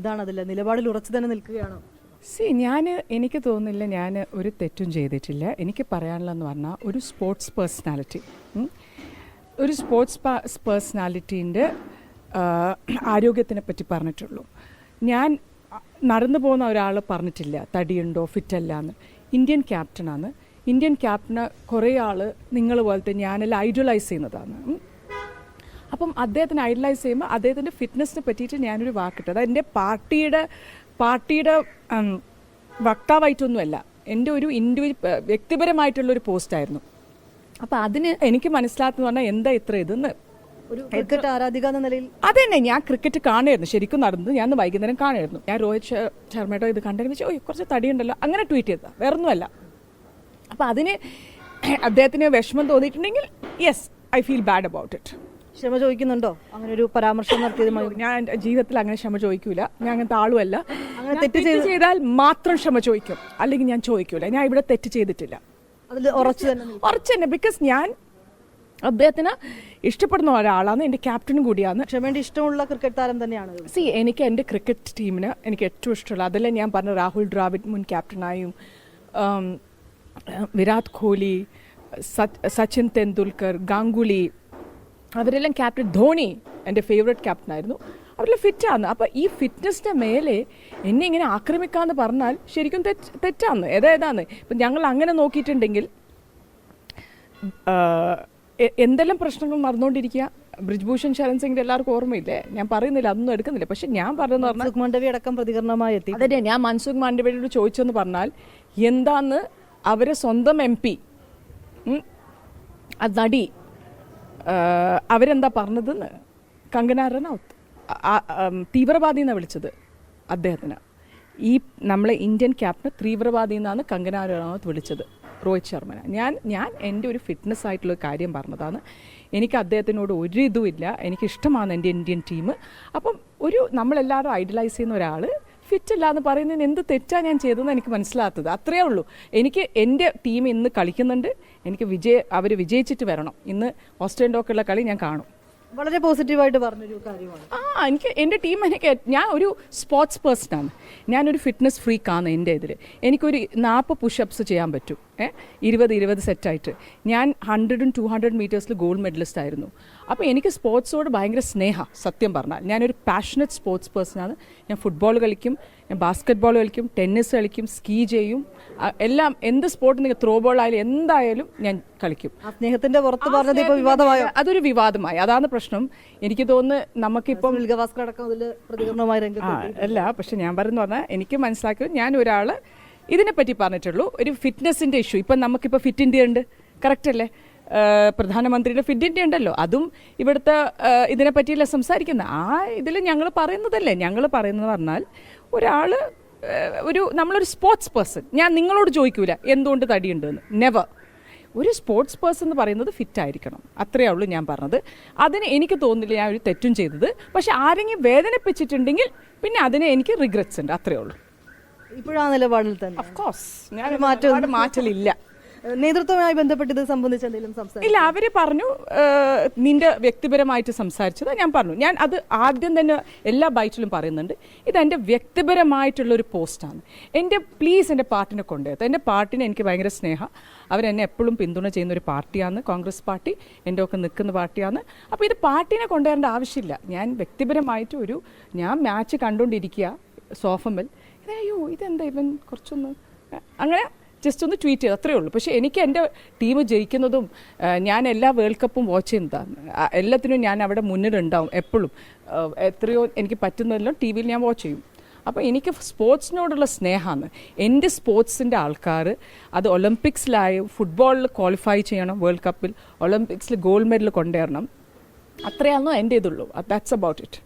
എന്താണ് അതിൽ നിലപാടിൽ ഉറച്ചു തന്നെ നിൽക്കുകയാണോ? എനിക്ക് തോന്നുന്നില്ല ഞാൻ ഒരു തെറ്റും ചെയ്തിട്ടില്ല. എനിക്ക് പറയാനുള്ളതെന്ന് പറഞ്ഞാൽ ഒരു സ്പോർട്സ് പേഴ്സണാലിറ്റീൻ്റെ ആരോഗ്യത്തിനെ പറ്റി പറഞ്ഞിട്ടുള്ളൂ. ഞാൻ നടന്നു പോകുന്ന ഒരാൾ പറഞ്ഞിട്ടില്ല തടിയുണ്ടോ ഫിറ്റല്ല എന്ന്. ഇന്ത്യൻ ക്യാപ്റ്റനാണ്. ഇന്ത്യൻ ക്യാപ്റ്റന് കുറേ ആൾ നിങ്ങൾ പോലത്തെ ഞാനെല്ലാം ഐഡലൈസ് ചെയ്യുന്നതാണ്. അപ്പം അദ്ദേഹത്തിന് ഐഡലൈസ് ചെയ്യുമ്പോൾ അദ്ദേഹത്തിൻ്റെ ഫിറ്റ്നസ്സിനെ പറ്റിയിട്ട് ഞാനൊരു വാക്കിട്ടത്. അത് എൻ്റെ പാർട്ടിയുടെ വക്താവായിട്ടൊന്നുമല്ല, എൻ്റെ ഒരു വ്യക്തിപരമായിട്ടുള്ളൊരു പോസ്റ്റായിരുന്നു. അപ്പോൾ അതിന് എനിക്ക് മനസ്സിലാക്കുന്നത് പറഞ്ഞാൽ എന്താ ഇത്ര ഇതെന്ന്. ഒരു ക്രിക്കറ്റ് ആരാധിക എന്ന നിലയിൽ അതന്നെ, ഞാൻ ക്രിക്കറ്റ് കാണുമായിരുന്നു, ശരിക്കും നടന്നത് ഞാൻ വൈകുന്നേരം കാണുമായിരുന്നു. ഞാൻ രോഹിത് ശർമ്മയുടെ ഇത് കണ്ടതിന് വെച്ചാൽ കുറച്ച് തടിയുണ്ടല്ലോ അങ്ങനെ ട്വീറ്റ് ചെയ്തതാ, വേറൊന്നുമല്ല. അപ്പോൾ അതിന് അദ്ദേഹത്തിന് വിഷമം തോന്നിയിട്ടുണ്ടെങ്കിൽ yes, I feel bad about it. ക്ഷമ ചോദിക്കുന്നുണ്ടോ അങ്ങനെ ഒരു പരാമർശം നടത്തിയതുമായി? ഞാൻ ജീവിതത്തിൽ അങ്ങനെ ക്ഷമ ചോദിക്കൂല, ഞാൻ അങ്ങനത്തെ ആളുമല്ല. അങ്ങനെ തെറ്റ് ചെയ്താൽ മാത്രം ക്ഷമ ചോദിക്കും, അല്ലെങ്കിൽ ഞാൻ ചോദിക്കൂല. ഞാൻ ഇവിടെ തെറ്റ് ചെയ്തിട്ടില്ല, അതിൽ ഉറച്ചു തന്നെ. ബിക്കോസ് ഞാൻ അദ്ദേഹത്തിന് ഇഷ്ടപ്പെടുന്ന ഒരാളാണ്, എൻ്റെ ക്യാപ്റ്റനും കൂടിയാണ്. ക്ഷമേണ്ട ഇഷ്ടമുള്ള ക്രിക്കറ്റ് താരം തന്നെയാണ്. എനിക്ക് എൻ്റെ ക്രിക്കറ്റ് ടീമിന് എനിക്ക് ഏറ്റവും ഇഷ്ടമുള്ള, അതല്ലേ ഞാൻ പറഞ്ഞ രാഹുൽ ദ്രാവിഡ് മുൻ ക്യാപ്റ്റനായും, വിരാട് കോഹ്ലി, സച്ചിൻ തെണ്ടുൽക്കർ, ഗാംഗുലി, അവരെല്ലാം ക്യാപ്റ്റൻ. ധോണി എൻ്റെ ഫേവറേറ്റ് ക്യാപ്റ്റനായിരുന്നു. അവരെല്ലാം ഫിറ്റാണ്. അപ്പോൾ ഈ ഫിറ്റ്നസിൻ്റെ മേലെ എന്നെ ഇങ്ങനെ ആക്രമിക്കാമെന്ന് പറഞ്ഞാൽ ശരിക്കും തെറ്റാണ്. ഏതാന്ന് ഇപ്പം ഞങ്ങൾ അങ്ങനെ നോക്കിയിട്ടുണ്ടെങ്കിൽ എന്തെല്ലാം പ്രശ്നങ്ങൾ നടന്നുകൊണ്ടിരിക്കുക. ബ്രിജ്ഭൂഷൺ ശരൺ സിംഗിൻ്റെ എല്ലാവർക്കും ഓർമ്മയില്ലേ? ഞാൻ പറയുന്നില്ല, അതൊന്നും എടുക്കുന്നില്ല. പക്ഷെ ഞാൻ പറഞ്ഞതെന്ന് പറഞ്ഞാൽ മൻസുഖ് മാണ്ഡവ്യ അടക്കം പ്രതികരണമായി എത്തി. അതന്നെ, ഞാൻ മൻസുഖ് മാണ്ഡവ്യയോട് ചോദിച്ചെന്ന് പറഞ്ഞാൽ എന്താന്ന് അവരെ സ്വന്തം MP നടി അവരെന്താ പറഞ്ഞതെന്ന്. കങ്കന റനൌത്ത് തീവ്രവാദി എന്നാണ് വിളിച്ചത് അദ്ദേഹത്തിന്. ഈ നമ്മളെ ഇന്ത്യൻ ക്യാപ്റ്റൻ തീവ്രവാദി എന്നാണ് കങ്കന റനൌത്ത് വിളിച്ചത് രോഹിത് ശർമ്മനെ. ഞാൻ എൻ്റെ ഒരു ഫിറ്റ്നസ് ആയിട്ടുള്ള കാര്യം പറഞ്ഞതാണ്. എനിക്ക് അദ്ദേഹത്തിനോട് ഒരു ഇതുമില്ല, എനിക്കിഷ്ടമാണ് എൻ്റെ ഇന്ത്യൻ ടീം. അപ്പം നമ്മളെല്ലാവരും ഐഡലൈസ് ചെയ്യുന്ന ഒരാൾ ഫിറ്റല്ല എന്ന് പറയുന്നതിന് എന്ത് തെറ്റാണ് ഞാൻ ചെയ്തതെന്ന് എനിക്ക് മനസ്സിലാത്തത്. അത്രയേ ഉള്ളൂ. എനിക്ക് എൻ്റെ ടീം ഇന്ന് കളിക്കുന്നുണ്ട്, എനിക്ക് അവർ വിജയിച്ചിട്ട് വരണം. ഇന്ന് ഓസ്ട്രേലിയൻ്റെ ഒക്കെയുള്ള കളി ഞാൻ കാണും. വളരെ പോസിറ്റീവായിട്ട് പറഞ്ഞൊരു കാര്യമാണ്. എനിക്ക് എൻ്റെ ടീം ഞാൻ ഒരു സ്പോർട്സ് പേഴ്സണാണ്, ഞാനൊരു ഫിറ്റ്നസ് ഫ്രീക്കാണ്. എൻ്റെ ഇതിൽ എനിക്കൊരു 40 പുഷപ്സ് ചെയ്യാൻ പറ്റും, 20 സെറ്റായിട്ട്. ഞാൻ 100 200 മീറ്റേഴ്സിൽ ഗോൾഡ് മെഡലിസ്റ്റ് ആയിരുന്നു. അപ്പോൾ എനിക്ക് സ്പോർട്സോട് ഭയങ്കര സ്നേഹം. സത്യം പറഞ്ഞാൽ ഞാനൊരു പാഷനറ്റ് സ്പോർട്സ് പേഴ്സണാണ്. ഞാൻ ഫുട്ബോൾ കളിക്കും, ഞാൻ ബാസ്ക്കറ്റ് ബോൾ കളിക്കും, ടെന്നീസ് കളിക്കും, സ്കീ ചെയ്യും, എല്ലാം. എന്ത് സ്പോർട്ട്, ത്രോ ബോൾ ആയാലും എന്തായാലും ഞാൻ കളിക്കും. സ്നേഹത്തിന്റെ പുറത്ത് പറഞ്ഞത് ഇപ്പോൾ വിവാദമായോ? അതൊരു വിവാദമായി, അതാണ് പ്രശ്നം. എനിക്ക് തോന്നുന്നു നമുക്കിപ്പം പ്രതികരണമായി അല്ല, പക്ഷെ ഞാൻ പറയുന്ന പറഞ്ഞാൽ എനിക്ക് മനസ്സിലാക്കി ഞാൻ ഒരാൾ ഇതിനെപ്പറ്റി പറഞ്ഞിട്ടുള്ളൂ. ഒരു ഫിറ്റ്നസിൻ്റെ ഇഷ്യൂ. ഇപ്പം നമുക്കിപ്പോൾ ഫിറ്റ് ഇന്ത്യ ഉണ്ട്, കറക്റ്റ് അല്ലേ? പ്രധാനമന്ത്രിയുടെ ഫിറ്റ് ഇന്ത്യ ഉണ്ടല്ലോ, അതും ഇവിടുത്തെ ഇതിനെ പറ്റിയല്ല സംസാരിക്കുന്നത്. ഇതിൽ ഞങ്ങൾ പറയുന്നതല്ലേ. ഞങ്ങൾ പറയുന്നത് പറഞ്ഞാൽ നമ്മളൊരു സ്പോർട്സ് പേഴ്സൺ, ഞാൻ നിങ്ങളോട് ചോദിക്കൂല എന്തുകൊണ്ട് തടിയുണ്ടെന്ന്, നെവർ. ഒരു സ്പോർട്സ് പേഴ്സൺ എന്ന് പറയുന്നത് ഫിറ്റ് ആയിരിക്കണം, അത്രയേ ഉള്ളൂ ഞാൻ പറഞ്ഞത്. അതിന് എനിക്ക് തോന്നുന്നില്ല ഞാൻ ഒരു തെറ്റും ചെയ്തത്. പക്ഷെ ആരെങ്കിലും വേദനിപ്പിച്ചിട്ടുണ്ടെങ്കിൽ പിന്നെ അതിന് എനിക്ക് റിഗ്രറ്റ്സ് ഉണ്ട്, അത്രയേ ഉള്ളൂ. ഇപ്പോഴാണ് നിലപാടിൽ തന്നെ ഓഫ് കോഴ്സ് ഞാൻ മാറ്റലില്ല. നേതൃത്വവുമായി ബന്ധപ്പെട്ട് ഇത് സംബന്ധിച്ച് എന്തെങ്കിലും സംസാരിച്ചു? ഇല്ല, അവർ പറഞ്ഞു നിന്റെ വ്യക്തിപരമായിട്ട് സംസാരിച്ചത്. ഞാൻ പറഞ്ഞു, ഞാൻ അത് ആദ്യം തന്നെ എല്ലാ ബൈറ്റിലും പറയുന്നുണ്ട്, ഇതെൻ്റെ വ്യക്തിപരമായിട്ടുള്ളൊരു പോസ്റ്റാണ്. പ്ലീസ് എൻ്റെ പാർട്ടിനെ കൊണ്ടുവരുന്നത്. എൻ്റെ പാർട്ടിനെ എനിക്ക് ഭയങ്കര സ്നേഹം. അവരെന്നെ എപ്പോഴും പിന്തുണ ചെയ്യുന്ന ഒരു പാർട്ടിയാണ് കോൺഗ്രസ് പാർട്ടി, എൻ്റെ ഒക്കെ നിൽക്കുന്ന പാർട്ടിയാണ്. അപ്പോൾ ഇത് പാർട്ടിനെ കൊണ്ടുവരേണ്ട ആവശ്യമില്ല. ഞാൻ വ്യക്തിപരമായിട്ട് ഞാൻ മാച്ച് കണ്ടുകൊണ്ടിരിക്കുക സോഫമിൽ, അയ്യോ ഇതെന്താ ഇവൻ കുറച്ചൊന്ന് അങ്ങനെ ജസ്റ്റ് ഒന്ന് ട്വീറ്റ് ചെയ്ത്, അത്രയേ ഉള്ളൂ. പക്ഷേ എനിക്ക് എൻ്റെ ടീം ജയിക്കുന്നതും ഞാൻ എല്ലാ വേൾഡ് കപ്പും വാച്ച് ചെയ്യുന്നതാണ്. എല്ലാത്തിനും ഞാൻ അവിടെ മുന്നിലുണ്ടാവും എപ്പോഴും. എത്രയോ എനിക്ക് പറ്റുന്നതെല്ലാം ടി വിയിൽ ഞാൻ വാച്ച് ചെയ്യും. അപ്പോൾ എനിക്ക് സ്പോർട്സിനോടുള്ള സ്നേഹമാണ്. എൻ്റെ സ്പോർട്സിൻ്റെ ആൾക്കാർ അത് ഒളിമ്പിക്സിലായും ഫുട്ബോളിൽ ക്വാളിഫൈ ചെയ്യണം, വേൾഡ് കപ്പിൽ ഒളിമ്പിക്സിൽ ഗോൾഡ് മെഡൽ കൊണ്ടുവരണം, അത്രയാണോ എൻ്റെ ഇതുള്ളൂ. That's about it.